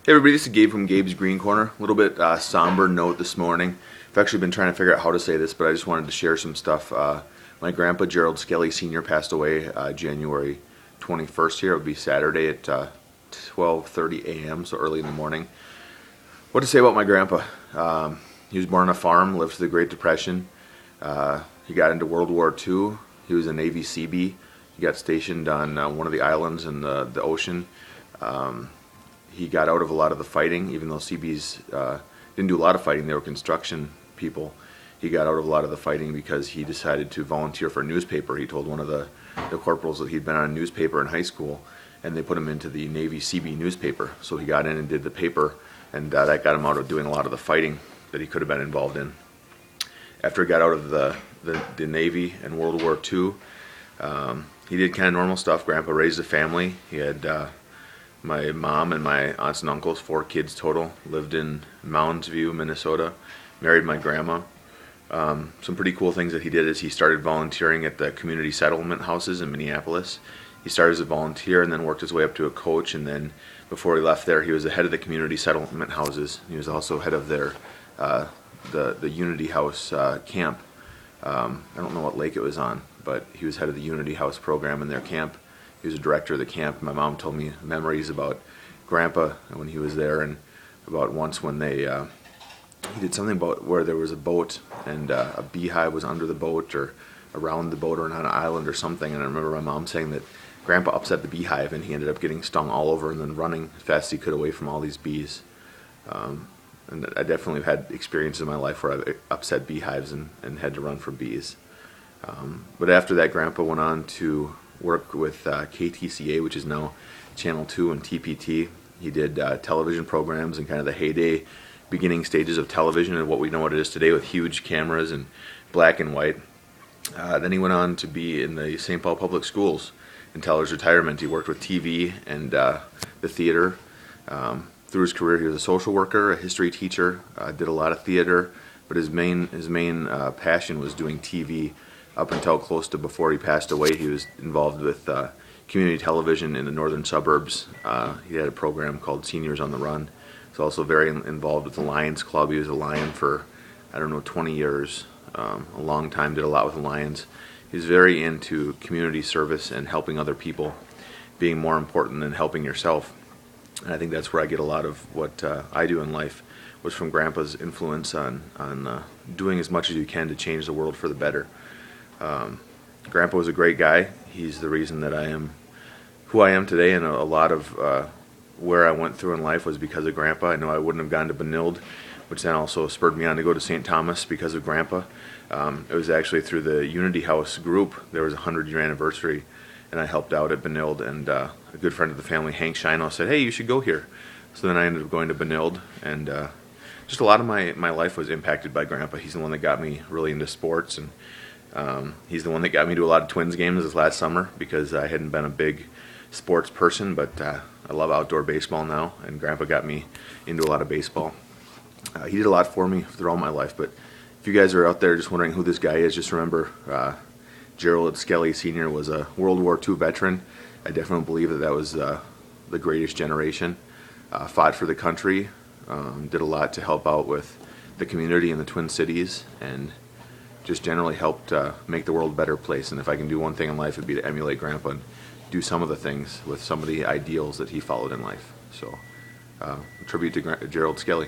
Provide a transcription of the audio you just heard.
Hey everybody, this is Gabe from Gabe's Green Corner. A little bit somber note this morning. I've actually been trying to figure out how to say this, but I just wanted to share some stuff. My grandpa, Gerald Skelly Senior, passed away January 21st here. It would be Saturday at 12:30 a.m., so early in the morning. What to say about my grandpa? He was born on a farm, lived through the Great Depression. He got into World War II. He was a Navy Seabee. He got stationed on one of the islands in the ocean. He got out of a lot of the fighting, even though Seabees didn't do a lot of fighting. They were construction people. He got out of a lot of the fighting because he decided to volunteer for a newspaper. He told one of the corporals that he'd been on a newspaper in high school, and they put him into the Navy Seabee newspaper. So he got in and did the paper, and that got him out of doing a lot of the fighting that he could have been involved in. After he got out of the Navy and World War II, he did kind of normal stuff. Grandpa raised a family. He had my mom and my aunts and uncles, 4 kids total, lived in Mounds View, Minnesota, married my grandma. Some pretty cool things that he did is he started volunteering at the community settlement houses in Minneapolis. He started as a volunteer and then worked his way up to a coach, and then before he left there, he was the head of the community settlement houses. He was also head of their the Unity House camp. I don't know what lake it was on, but he was head of the Unity House program in their camp. He was a director of the camp. My mom told me memories about Grandpa when he was there, and about once when he did something about where there was a boat and a beehive was under the boat or around the boat or on an island or something. And I remember my mom saying that Grandpa upset the beehive and he ended up getting stung all over and then running as fast as he could away from all these bees. And I definitely have had experiences in my life where I've upset beehives and had to run for bees. But after that, Grandpa went on to work with KTCA, which is now Channel 2 and TPT. He did television programs in kind of the heyday, beginning stages of television and what we know what it is today with huge cameras and black and white. Then he went on to be in the St. Paul public schools until his retirement. He worked with TV and the theater. Through his career, he was a social worker, a history teacher, did a lot of theater, but his main passion was doing TV. Up until close to before he passed away, he was involved with community television in the northern suburbs. He had a program called Seniors on the Run. He's also very involved with the Lions Club. He was a Lion for, 20 years, a long time, did a lot with the Lions. He's very into community service and helping other people, being more important than helping yourself. And I think that's where I get a lot of what I do in life, was from Grandpa's influence on doing as much as you can to change the world for the better. Grandpa was a great guy. He's the reason that I am who I am today, and a lot of where I went through in life was because of Grandpa. I know I wouldn't have gone to Benilde, which then also spurred me on to go to St. Thomas because of Grandpa. It was actually through the Unity House group. There was a 100-year anniversary, and I helped out at Benilde, and a good friend of the family, Hank Shino, said, "Hey, you should go here." So then I ended up going to Benilde, and just a lot of my life was impacted by Grandpa. He's the one that got me really into sports, and he's the one that got me to a lot of Twins games this last summer because I hadn't been a big sports person, but I love outdoor baseball now, and Grandpa got me into a lot of baseball. He did a lot for me through all my life, but if you guys are out there just wondering who this guy is, just remember Gerald Skelly Senior was a World War II veteran. I definitely believe that was the greatest generation. Fought for the country, did a lot to help out with the community in the Twin Cities, and just generally helped make the world a better place. And if I can do one thing in life, it'd be to emulate Grandpa and do some of the things with some of the ideals that he followed in life. So, a tribute to Gerald Skelly.